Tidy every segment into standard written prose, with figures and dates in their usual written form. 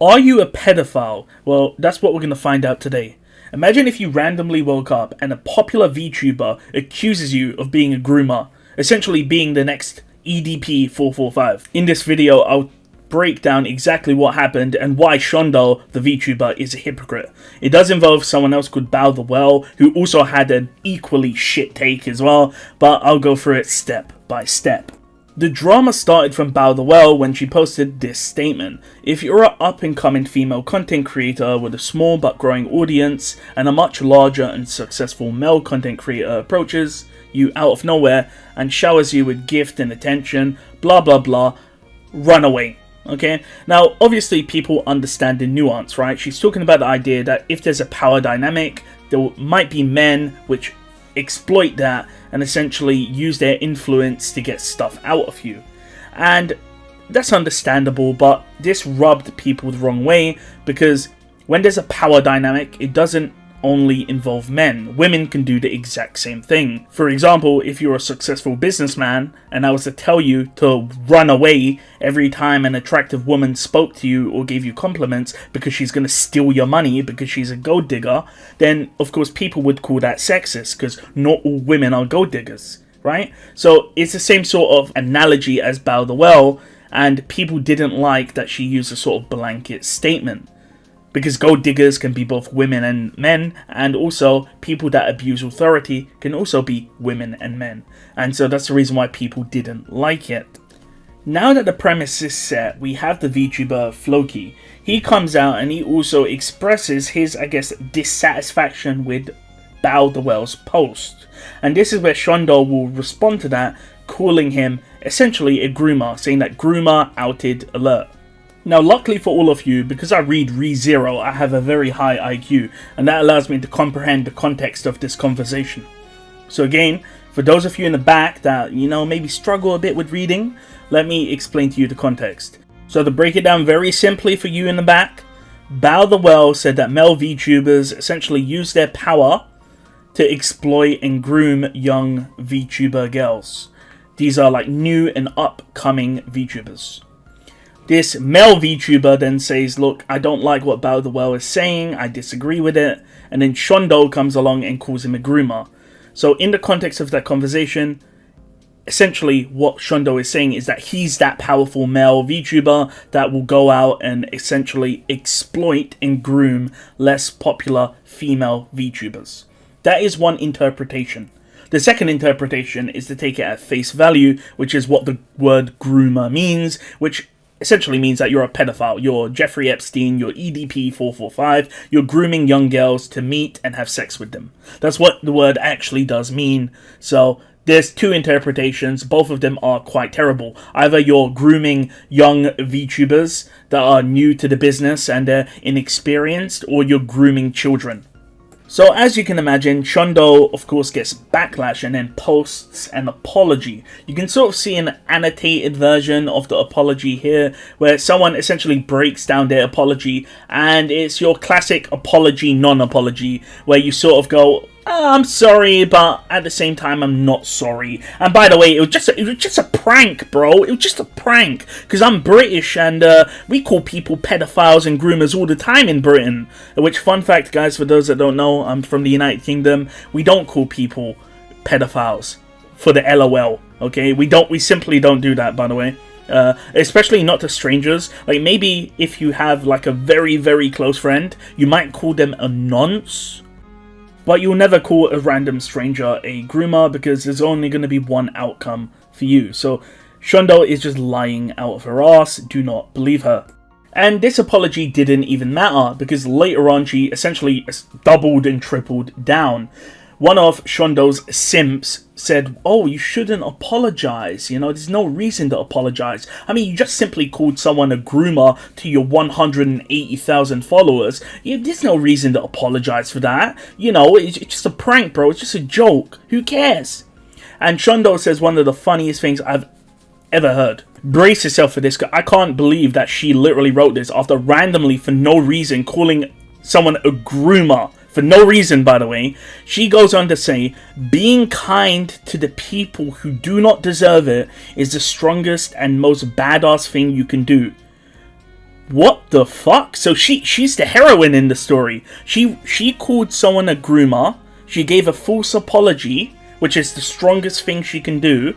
Are you a pedophile? Well, that's what we're going to find out today. Imagine if you randomly woke up and a popular VTuber accuses you of being a groomer, essentially being the next EDP 445. In this video, I'll break down exactly what happened and why Shondo, the VTuber, is a hypocrite. It does involve someone else called Bao The Whale, who also had an equally shit take as well, but I'll go through it step by step. The drama started from Bao The Whale when she posted this statement. If you're an up-and-coming female content creator with a small but growing audience and a much larger and successful male content creator approaches you out of nowhere and showers you with gift and attention, blah blah blah, run away. Okay, now obviously people understand the nuance, right? She's talking about the idea that if there's a power dynamic, there might be men which exploit that and essentially use their influence to get stuff out of you. And that's understandable, but this rubbed people the wrong way because when there's a power dynamic, it doesn't only involve men. Women can do the exact same thing. For example, if you're a successful businessman and I was to tell you to run away every time an attractive woman spoke to you or gave you compliments because she's going to steal your money because she's a gold digger, then of course people would call that sexist because not all women are gold diggers, right? So it's the same sort of analogy as Bao The Whale, and people didn't like that she used a sort of blanket statement. Because gold diggers can be both women and men, and also people that abuse authority can also be women and men. And so that's the reason why people didn't like it. Now that the premise is set, we have the VTuber Floki. He comes out and he also expresses his, dissatisfaction with Bao The Whale's post. And this is where Shondo will respond to that, calling him essentially a groomer, saying that groomer outed alert. Now, luckily for all of you, because I read ReZero, I have a very high IQ, and that allows me to comprehend the context of this conversation. So again, for those of you in the back that, maybe struggle a bit with reading, let me explain to you the context. So to break it down very simply for you in the back, Bao The Whale said that male VTubers essentially use their power to exploit and groom young VTuber girls. These are like new and upcoming VTubers. This male VTuber then says, look, I don't like what Bao The Whale is saying, I disagree with it, and then Shondo comes along and calls him a groomer. So in the context of that conversation, essentially what Shondo is saying is that he's that powerful male VTuber that will go out and essentially exploit and groom less popular female VTubers. That is one interpretation. The second interpretation is to take it at face value, which is what the word groomer means, which essentially means that you're a pedophile, you're Jeffrey Epstein, you're EDP 445, you're grooming young girls to meet and have sex with them. That's what the word actually does mean. So there's two interpretations, both of them are quite terrible. Either you're grooming young VTubers that are new to the business and they're inexperienced, or you're grooming children. So as you can imagine, Shondo of course gets backlash and then posts an apology. You can sort of see an annotated version of the apology here, where someone essentially breaks down their apology, and it's your classic apology non-apology, where you sort of go, I'm sorry, but at the same time, I'm not sorry. And by the way, it was just a prank, bro. It was just a prank. Because I'm British, and we call people pedophiles and groomers all the time in Britain. Which, fun fact, guys, for those that don't know, I'm from the United Kingdom. We don't call people pedophiles for the LOL. Okay, we simply don't do that. By the way. Especially not to strangers. Like maybe if you have like a very, very close friend, you might call them a nonce. But you'll never call a random stranger a groomer because there's only going to be one outcome for you. So Shondo is just lying out of her ass. Do not believe her. And this apology didn't even matter because later on she essentially doubled and tripled down. One of Shondo's simps said, oh, you shouldn't apologize. There's no reason to apologize. I mean, you just simply called someone a groomer to your 180,000 followers. There's no reason to apologize for that. It's just a prank, bro. It's just a joke. Who cares? And Shondo says one of the funniest things I've ever heard. Brace yourself for this. I can't believe that she literally wrote this after randomly, for no reason, calling someone a groomer. For no reason, by the way. She goes on to say, being kind to the people who do not deserve it is the strongest and most badass thing you can do. What the fuck? So she's the heroine in the story. She called someone a groomer. She gave a false apology, which is the strongest thing she can do.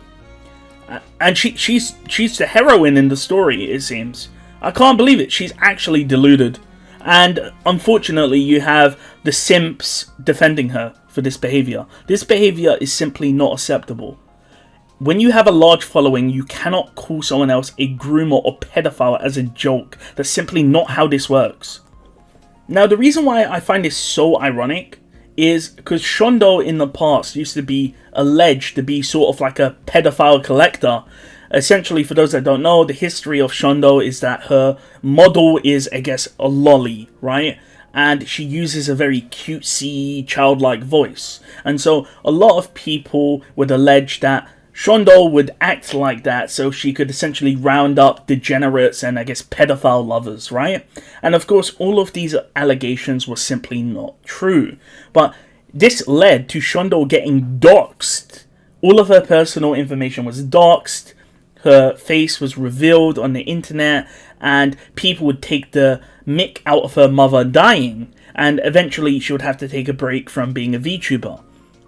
And she's the heroine in the story, it seems. I can't believe it. She's actually deluded. And unfortunately, you have the simps defending her for this behavior. This behavior is simply not acceptable. When you have a large following, you cannot call someone else a groomer or pedophile as a joke. That's simply not how this works. Now, the reason why I find this so ironic is because Shondo in the past used to be alleged to be sort of like a pedophile collector. Essentially, for those that don't know, the history of Shondo is that her model is, I guess, a lolly, right? And she uses a very cutesy, childlike voice. And so a lot of people would allege that Shondo would act like that so she could essentially round up degenerates and, I guess, pedophile lovers, right? And of course, all of these allegations were simply not true. But this led to Shondo getting doxxed. All of her personal information was doxxed. Her face was revealed on the internet, and people would take the mick out of her mother dying, and eventually she would have to take a break from being a VTuber.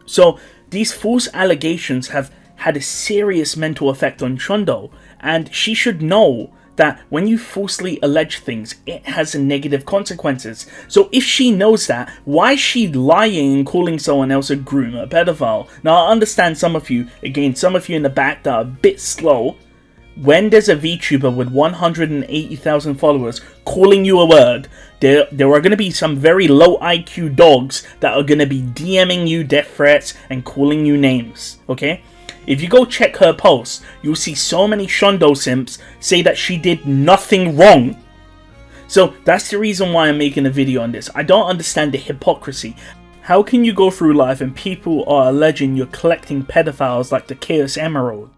So these false allegations have had a serious mental effect on Shondo, and she should know that when you falsely allege things, it has negative consequences. So if she knows that, why is she lying and calling someone else a groomer, a pedophile? Now, I understand some of you in the back that are a bit slow. When there's a VTuber with 180,000 followers calling you a word, there are going to be some very low IQ dogs that are going to be DMing you death threats and calling you names, okay? If you go check her posts, you'll see so many Shondo simps say that she did nothing wrong. So that's the reason why I'm making a video on this. I don't understand the hypocrisy. How can you go through life and people are alleging you're collecting pedophiles like the Chaos Emerald,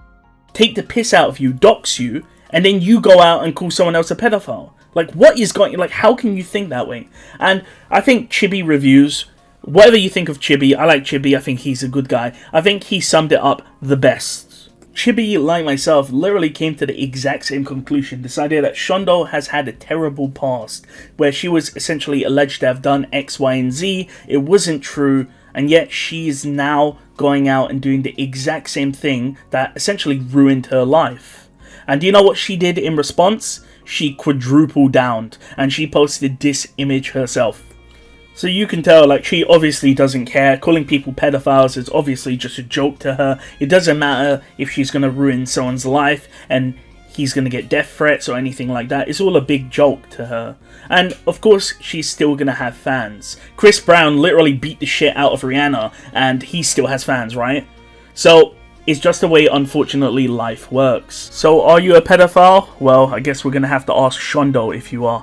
take the piss out of you, dox you, and then you go out and call someone else a pedophile? Like, what is going... Like, how can you think that way? And I think Chibi Reviews... Whatever you think of Chibi, I like Chibi, I think he's a good guy. I think he summed it up the best. Chibi, like myself, literally came to the exact same conclusion. This idea that Shondo has had a terrible past, where she was essentially alleged to have done X, Y, and Z. It wasn't true, and yet she is now going out and doing the exact same thing that essentially ruined her life. And do you know what she did in response? She quadrupled down, and she posted this image herself. So you can tell, like, she obviously doesn't care. Calling people pedophiles is obviously just a joke to her. It doesn't matter if she's going to ruin someone's life and he's going to get death threats or anything like that. It's all a big joke to her. And, of course, she's still going to have fans. Chris Brown literally beat the shit out of Rihanna and he still has fans, right? So it's just the way, unfortunately, life works. So are you a pedophile? Well, I guess we're going to have to ask Shondo if you are.